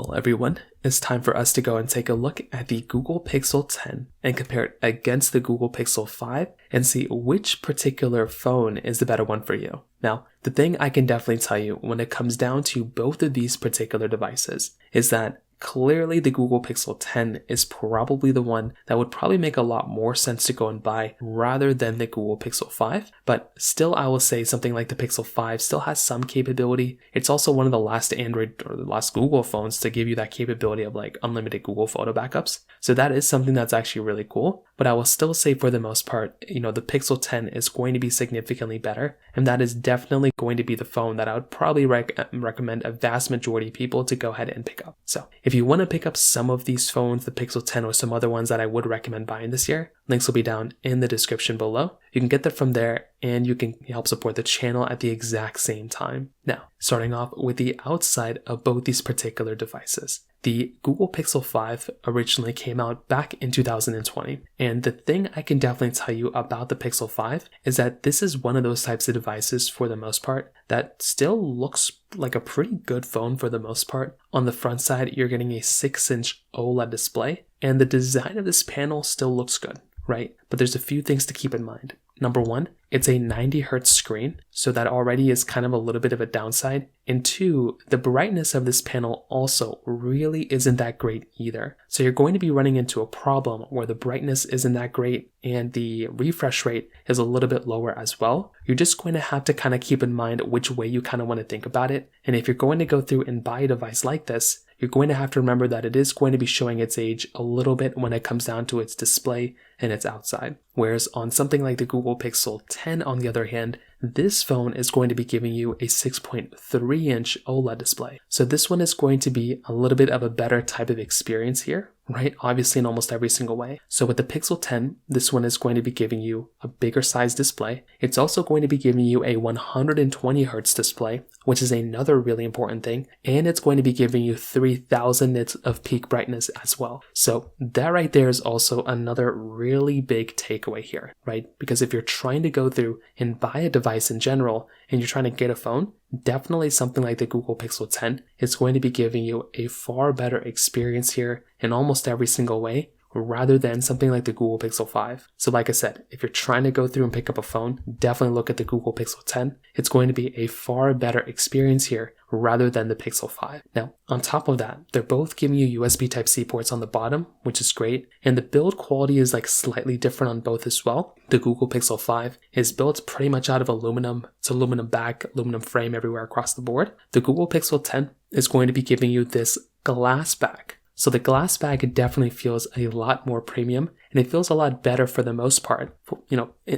Well, everyone, it's time for us to go and take a look at the Google Pixel 10 and compare it against the Google Pixel 5 and see which particular phone is the better one for you. Now, the thing I can definitely tell you when it comes down to both of these particular devices is that clearly the Google Pixel 10 is probably the one that would probably make a lot more sense to go and buy rather than the Google Pixel 5. But still, I will say something like the Pixel 5 still has some capability. It's also one of the last Android or the last Google phones to give you that capability of like unlimited Google photo backups. So that is something that's actually really cool. But I will still say for the most part, the Pixel 10 is going to be significantly better. And that is definitely going to be the phone that I would probably recommend a vast majority of people to go ahead and pick up. So if you want to pick up some of these phones, the Pixel 10 or some other ones that I would recommend buying this year, links will be down in the description below. You can get that from there and you can help support the channel at the exact same time. Now, starting off with the outside of both these particular devices. The Google Pixel 5 originally came out back in 2020, and the thing I can definitely tell you about the Pixel 5 is that this is one of those types of devices for the most part that still looks like a pretty good phone for the most part. On the front side, you're getting a 6-inch OLED display, and the design of this panel still looks good, right? But there's a few things to keep in mind. Number one, it's a 90 Hz screen, so that already is kind of a little bit of a downside. And two, the brightness of this panel also really isn't that great either. So you're going to be running into a problem where the brightness isn't that great and the refresh rate is a little bit lower as well. You're just going to have to kind of keep in mind which way you kind of want to think about it. And if you're going to go through and buy a device like this, you're going to have to remember that it is going to be showing its age a little bit when it comes down to its display and its outside. Whereas on something like the Google Pixel 10, on the other hand, this phone is going to be giving you a 6.3-inch OLED display. So this one is going to be a little bit of a better type of experience here, right? Obviously in almost every single way. So with the Pixel 10, this one is going to be giving you a bigger size display. It's also going to be giving you a 120 Hz display, which is another really important thing. And it's going to be giving you 3000 nits of peak brightness as well. So that right there is also another really big takeaway here, right? Because if you're trying to go through and buy a device in general and you're trying to get a phone, definitely something like the Google Pixel 10 is going to be giving you a far better experience here in almost every single way rather than something like the Google Pixel 5. So like I said, if you're trying to go through and pick up a phone, definitely look at the Google Pixel 10. It's going to be a far better experience here rather than the Pixel 5. Now, on top of that, they're both giving you USB Type-C ports on the bottom, which is great. And the build quality is like slightly different on both as well. The Google Pixel 5 is built pretty much out of aluminum. It's aluminum back, aluminum frame everywhere across the board. The Google Pixel 10 is going to be giving you this glass back. So the glass bag definitely feels a lot more premium and it feels a lot better for the most part,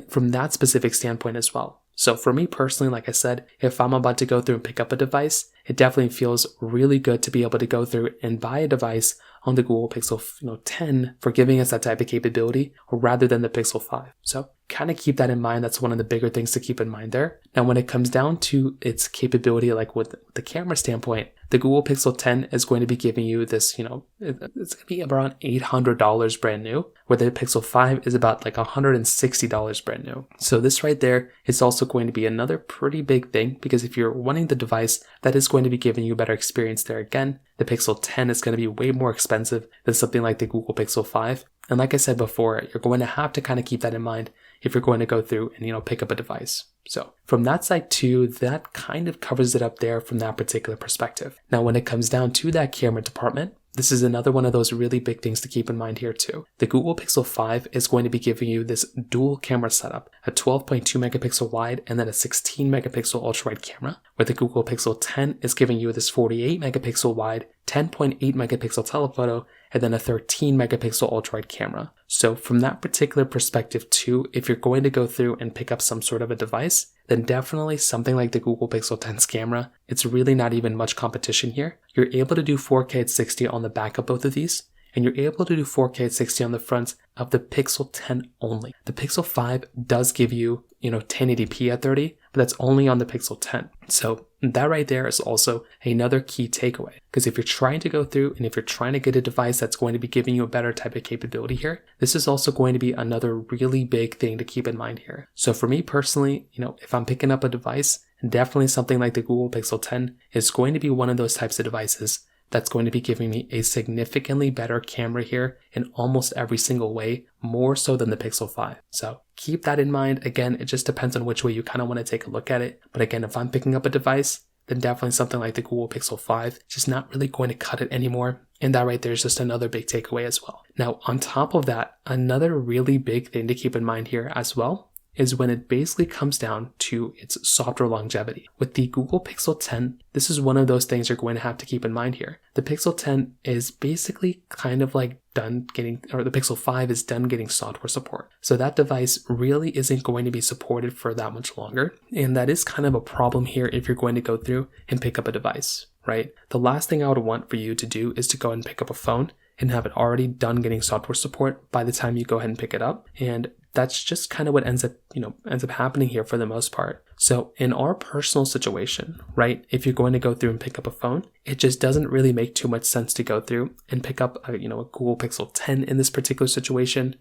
from that specific standpoint as well. So for me personally, like I said, if I'm about to go through and pick up a device, it definitely feels really good to be able to go through and buy a device on the Google Pixel 10 for giving us that type of capability rather than the Pixel 5. So kind of keep that in mind. That's one of the bigger things to keep in mind there. Now, when it comes down to its capability, like with the camera standpoint, the Google Pixel 10 is going to be giving you this, it's going to be around $800 brand new, where the Pixel 5 is about like $160 brand new. So this right there is also going to be another pretty big thing, because if you're wanting the device that is going to be giving you a better experience there again, the Pixel 10 is going to be way more expensive than something like the Google Pixel 5. And like I said before, you're going to have to kind of keep that in mind if you're going to go through and, pick up a device. So from that side too, that kind of covers it up there from that particular perspective. Now, when it comes down to that camera department, this is another one of those really big things to keep in mind here too. The Google Pixel 5 is going to be giving you this dual camera setup, a 12.2 megapixel wide and then a 16 megapixel ultra wide camera, where the Google Pixel 10 is giving you this 48 megapixel wide, 10.8 megapixel telephoto, and then a 13 megapixel ultra wide camera. So from that particular perspective too, if you're going to go through and pick up some sort of a device, then definitely something like the Google Pixel 10's camera, it's really not even much competition here. You're able to do 4K at 60 on the back of both of these, and you're able to do 4K at 60 on the front of the Pixel 10 only. The Pixel 5 does give you, 1080p at 30, but that's only on the Pixel 10. So that right there is also another key takeaway, because if you're trying to go through and if you're trying to get a device that's going to be giving you a better type of capability here, this is also going to be another really big thing to keep in mind here. So for me personally, if I'm picking up a device, definitely something like the Google Pixel 10 is going to be one of those types of devices that's going to be giving me a significantly better camera here in almost every single way, more so than the Pixel 5. So keep that in mind. Again, it just depends on which way you kind of want to take a look at it. But again, if I'm picking up a device, then definitely something like the Google Pixel 5 just not really going to cut it anymore. And that right there is just another big takeaway as well. Now, on top of that, another really big thing to keep in mind here as well is when it basically comes down to its software longevity. With the Google Pixel 10, this is one of those things you're going to have to keep in mind here. The Pixel 10 is basically kind of like the Pixel 5 is done getting software support. So that device really isn't going to be supported for that much longer. And that is kind of a problem here if you're going to go through and pick up a device, right? The last thing I would want for you to do is to go and pick up a phone and have it already done getting software support by the time you go ahead and pick it up. And that's just kind of what ends up happening here for the most part. So in our personal situation, right, if you're going to go through and pick up a phone, it just doesn't really make too much sense to go through and pick up a Google Pixel 10 in this particular situation,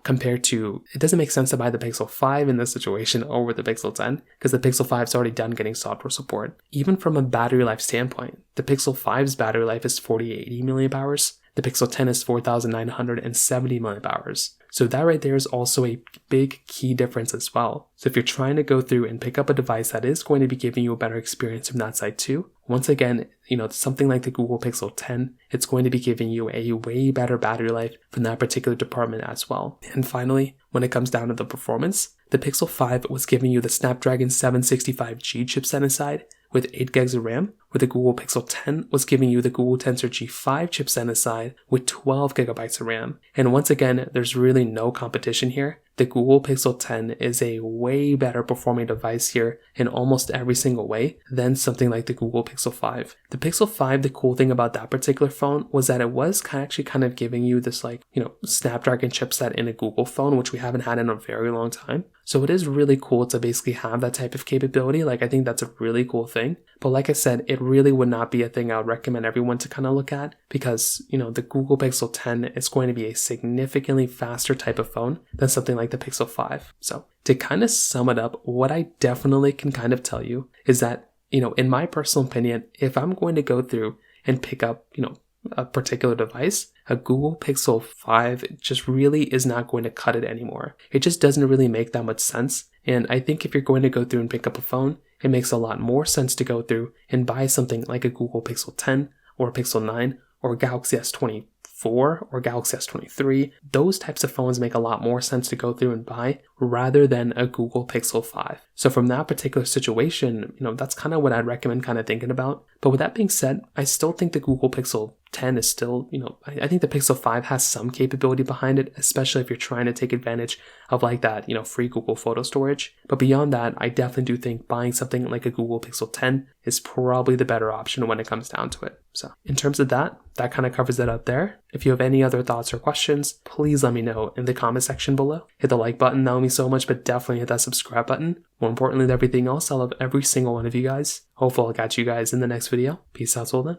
compared to, it doesn't make sense to buy the Pixel 5 in this situation over the Pixel 10 because the Pixel 5 is already done getting software support. Even from a battery life standpoint, the Pixel 5's battery life is 4080 milliamp hours. The Pixel 10 is 4,970 milliamp hours. So that right there is also a big key difference as well. So if you're trying to go through and pick up a device that is going to be giving you a better experience from that side too, once again, something like the Google Pixel 10, it's going to be giving you a way better battery life from that particular department as well. And finally, when it comes down to the performance, the Pixel 5 was giving you the Snapdragon 765G chipset inside with 8 gigs of RAM, where the Google Pixel 10 was giving you the Google Tensor G5 chipset inside with 12 gigabytes of RAM. And once again, there's really no competition here. The Google Pixel 10 is a way better performing device here in almost every single way than something like the Google Pixel 5. The Pixel 5, the cool thing about that particular phone was that it was actually kind of giving you this Snapdragon chipset in a Google phone, which we haven't had in a very long time. So it is really cool to basically have that type of capability. I think that's a really cool thing. But like I said, it really would not be a thing I would recommend everyone to kind of look at because, the Google Pixel 10 is going to be a significantly faster type of phone than something like the Pixel 5. So to kind of sum it up, what I definitely can kind of tell you is that, in my personal opinion, if I'm going to go through and pick up, a particular device, a Google Pixel 5 just really is not going to cut it anymore. It just doesn't really make that much sense. And I think if you're going to go through and pick up a phone, it makes a lot more sense to go through and buy something like a Google Pixel 10 or a Pixel 9 or a Galaxy S24 or Galaxy S23. Those types of phones make a lot more sense to go through and buy rather than a Google Pixel 5. So from that particular situation, that's kind of what I'd recommend kind of thinking about. But with that being said, I still think the Google Pixel 10 is still, I think the Pixel 5 has some capability behind it, especially if you're trying to take advantage of that, free Google photo storage. But beyond that, I definitely do think buying something like a Google Pixel 10 is probably the better option when it comes down to it. So in terms of that kind of covers it up there. If you have any other thoughts or questions, please let me know in the comment section below. Hit the like button, that would mean so much, but definitely hit that subscribe button. More importantly than everything else, I love every single one of you guys. Hopefully I'll catch you guys in the next video. Peace out till then.